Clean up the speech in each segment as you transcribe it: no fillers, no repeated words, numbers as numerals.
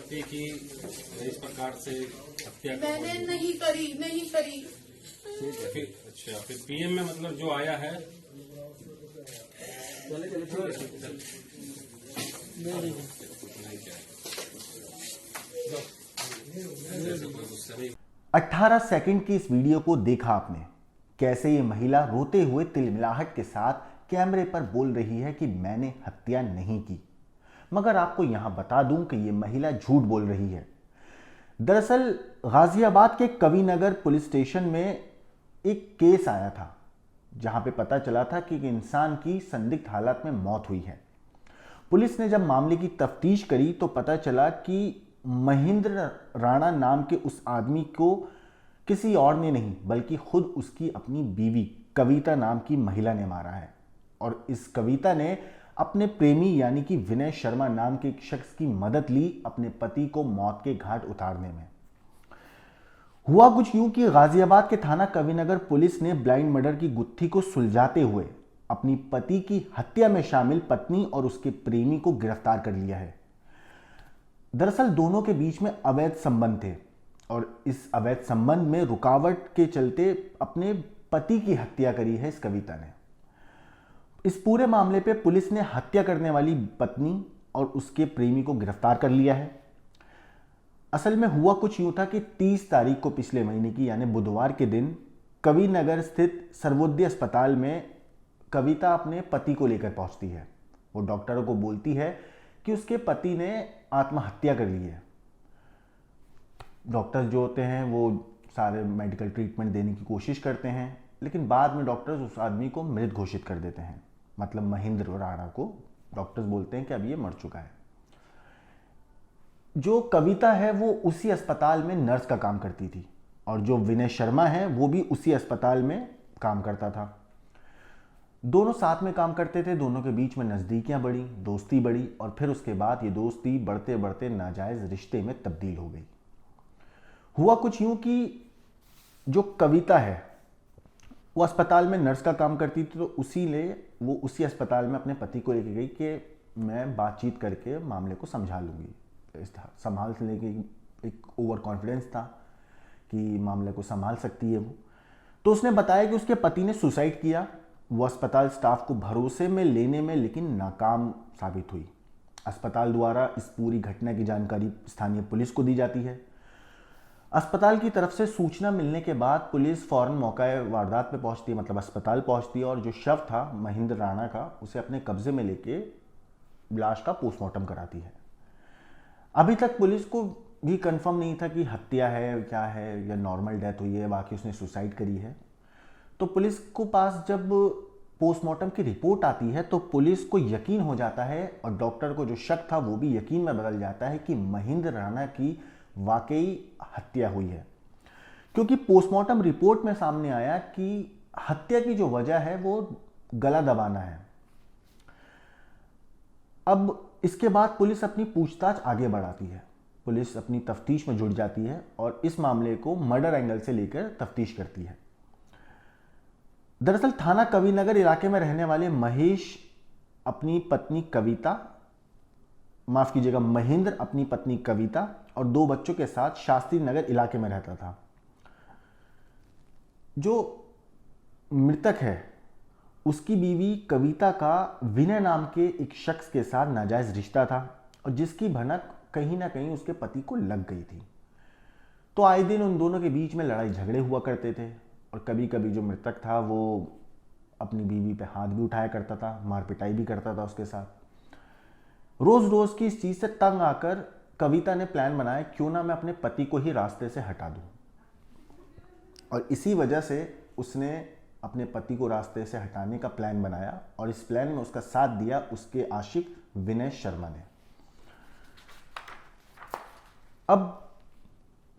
पति की इस प्रकार से हत्या मैंने नहीं करी। ठीक है। फिर अच्छा, फिर पीएम में मतलब जो आया है नहीं 18 सेकंड की इस वीडियो को देखा आपने, कैसे ये महिला रोते हुए तिलमिलाहट के साथ कैमरे पर बोल रही है कि मैंने हत्या नहीं की। मगर आपको यहां बता दूं कि ये महिला झूठ बोल रही है। दरअसल गाजियाबाद के कविनगर पुलिस स्टेशन में एक केस आया था जहां पे पता चला था कि एक इंसान की संदिग्ध हालत में मौत हुई है। पुलिस ने जब मामले की तफ्तीश करी तो पता चला कि महेंद्र राणा नाम के उस आदमी को किसी और ने नहीं बल्कि खुद उसकी अपनी बीवी कविता नाम की महिला ने मारा है। और इस कविता ने अपने प्रेमी यानी कि विनय शर्मा नाम के एक शख्स की मदद ली अपने पति को मौत के घाट उतारने में। हुआ कुछ यूं कि गाजियाबाद के थाना कविनगर पुलिस ने ब्लाइंड मर्डर की गुत्थी को सुलझाते हुए अपनी पति की हत्या में शामिल पत्नी और उसके प्रेमी को गिरफ्तार कर लिया है। दरअसल दोनों के बीच में अवैध संबंध थे और इस अवैध संबंध में रुकावट के चलते अपने पति की हत्या करी है इस कविता ने। इस पूरे मामले पे पुलिस ने हत्या करने वाली पत्नी और उसके प्रेमी को गिरफ्तार कर लिया है। असल में हुआ कुछ यूं था कि 30 तारीख को पिछले महीने की यानी बुधवार के दिन कविनगर स्थित सर्वोदय अस्पताल में कविता अपने पति को लेकर पहुंचती है। वो डॉक्टरों को बोलती है कि उसके पति ने आत्महत्या कर ली है। डॉक्टर्स जो होते हैं वो सारे मेडिकल ट्रीटमेंट देने की कोशिश करते हैं, लेकिन बाद में डॉक्टर्स उस आदमी को मृत घोषित कर देते हैं। मतलब महेंद्र राणा को डॉक्टर्स बोलते हैं कि अब ये मर चुका है। जो कविता है वो उसी अस्पताल में नर्स का काम करती थी और जो विनय शर्मा है वो भी उसी अस्पताल में काम करता था। दोनों साथ में काम करते थे, दोनों के बीच में नज़दीकियां बढ़ी, दोस्ती बढ़ी और फिर उसके बाद ये दोस्ती बढ़ते बढ़ते नाजायज़ रिश्ते में तब्दील हो गई। हुआ कुछ यूं कि जो कविता है वो अस्पताल में नर्स का काम करती थी, तो वो उसी अस्पताल में अपने पति को लेके गई कि मैं बातचीत करके मामले को समझा लूँगी। संभाल लेने की एक ओवर कॉन्फिडेंस था कि मामले को संभाल सकती है वो। तो उसने बताया कि उसके पति ने सुसाइड किया। वो अस्पताल स्टाफ को भरोसे में लेने में लेकिन नाकाम साबित हुई। अस्पताल द्वारा इस पूरी घटना की जानकारी स्थानीय पुलिस को दी जाती है। अस्पताल की तरफ से सूचना मिलने के बाद पुलिस फौरन मौका वारदात पे पहुंचती है, मतलब अस्पताल पहुंचती है और जो शव था महेंद्र राणा का उसे अपने कब्जे में लेके लाश का पोस्टमार्टम कराती है। अभी तक पुलिस को भी कंफर्म नहीं था कि हत्या है क्या है या नॉर्मल डेथ हुई है, बाकी उसने सुसाइड करी है। तो पुलिस को पास जब पोस्टमार्टम की रिपोर्ट आती है तो पुलिस को यकीन हो जाता है और डॉक्टर को जो शक था वो भी यकीन में बदल जाता है कि महेंद्र राणा की वाकई हत्या हुई है, क्योंकि पोस्टमार्टम रिपोर्ट में सामने आया कि हत्या की जो वजह है वो गला दबाना है। अब इसके बाद पुलिस अपनी पूछताछ आगे बढ़ाती है। पुलिस अपनी तफ्तीश में जुट जाती है और इस मामले को मर्डर एंगल से लेकर तफ्तीश करती है। दरअसल थाना कविनगर इलाके में रहने वाले महेश अपनी पत्नी कविता, माफ कीजिएगा महेंद्र अपनी पत्नी कविता और 2 बच्चों के साथ शास्त्री नगर इलाके में रहता था। जो मृतक है उसकी बीवी कविता का विनय नाम के एक शख्स के साथ नाजायज रिश्ता था और जिसकी भनक कहीं ना कहीं उसके पति को लग गई थी। तो आए दिन उन दोनों के बीच में लड़ाई झगड़े हुआ करते थे और कभी कभी जो मृतक था वो अपनी बीवी पे हाथ भी उठाया करता था, मार पिटाई भी करता था उसके साथ। रोज रोज की इस चीज से तंग आकर कविता ने प्लान बनाया क्यों ना मैं अपने पति को ही रास्ते से हटा दूं, और इसी वजह से उसने अपने पति को रास्ते से हटाने का प्लान बनाया और इस प्लान में उसका साथ दिया उसके आशिक विनय शर्मा ने। अब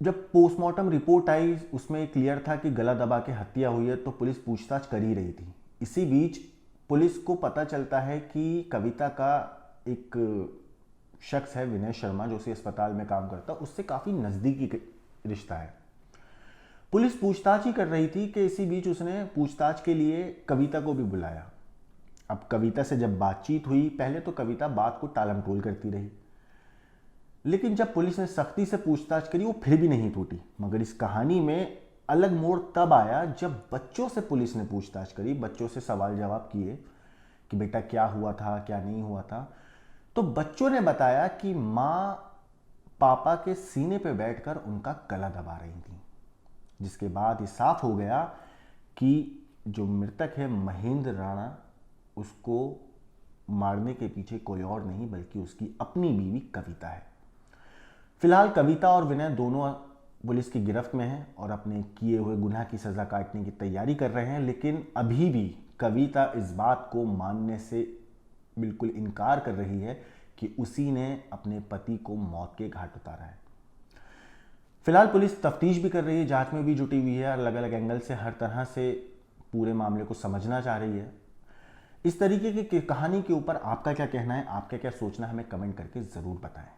जब पोस्टमार्टम रिपोर्ट आई उसमें क्लियर था कि गला दबा के हत्या हुई है, तो पुलिस पूछताछ कर ही रही थी। इसी बीच पुलिस को पता चलता है कि कविता का एक शख्स है विनय शर्मा जो उसी अस्पताल में काम करता, उससे काफी नजदीकी रिश्ता है। पुलिस पूछताछ ही कर रही थी कि इसी बीच उसने पूछताछ के लिए कविता को भी बुलाया। अब कविता से जब बातचीत हुई, पहले तो कविता बात को टालमटोल करती रही, लेकिन जब पुलिस ने सख्ती से पूछताछ करी वो फिर भी नहीं टूटी। मगर इस कहानी में अलग मोड़ तब आया जब बच्चों से पुलिस ने पूछताछ करी, बच्चों से सवाल जवाब किए कि बेटा क्या हुआ था, क्या नहीं हुआ था। तो बच्चों ने बताया कि माँ पापा के सीने पे बैठकर उनका गला दबा रही थी, जिसके बाद ये साफ हो गया कि जो मृतक है महेंद्र राणा, उसको मारने के पीछे कोई और नहीं बल्कि उसकी अपनी बीवी कविता है। फिलहाल कविता और विनय दोनों पुलिस की गिरफ्त में हैं और अपने किए हुए गुनाह की सज़ा काटने की तैयारी कर रहे हैं, लेकिन अभी भी कविता इस बात को मानने से बिल्कुल इनकार कर रही है कि उसी ने अपने पति को मौत के घाट उतारा है। फिलहाल पुलिस तफ्तीश भी कर रही है, जांच में भी जुटी हुई है, अलग अलग एंगल से हर तरह से पूरे मामले को समझना चाह रही है। इस तरीके की कहानी के ऊपर आपका क्या कहना है, आपका क्या सोचना है, हमें कमेंट करके ज़रूर बताएं।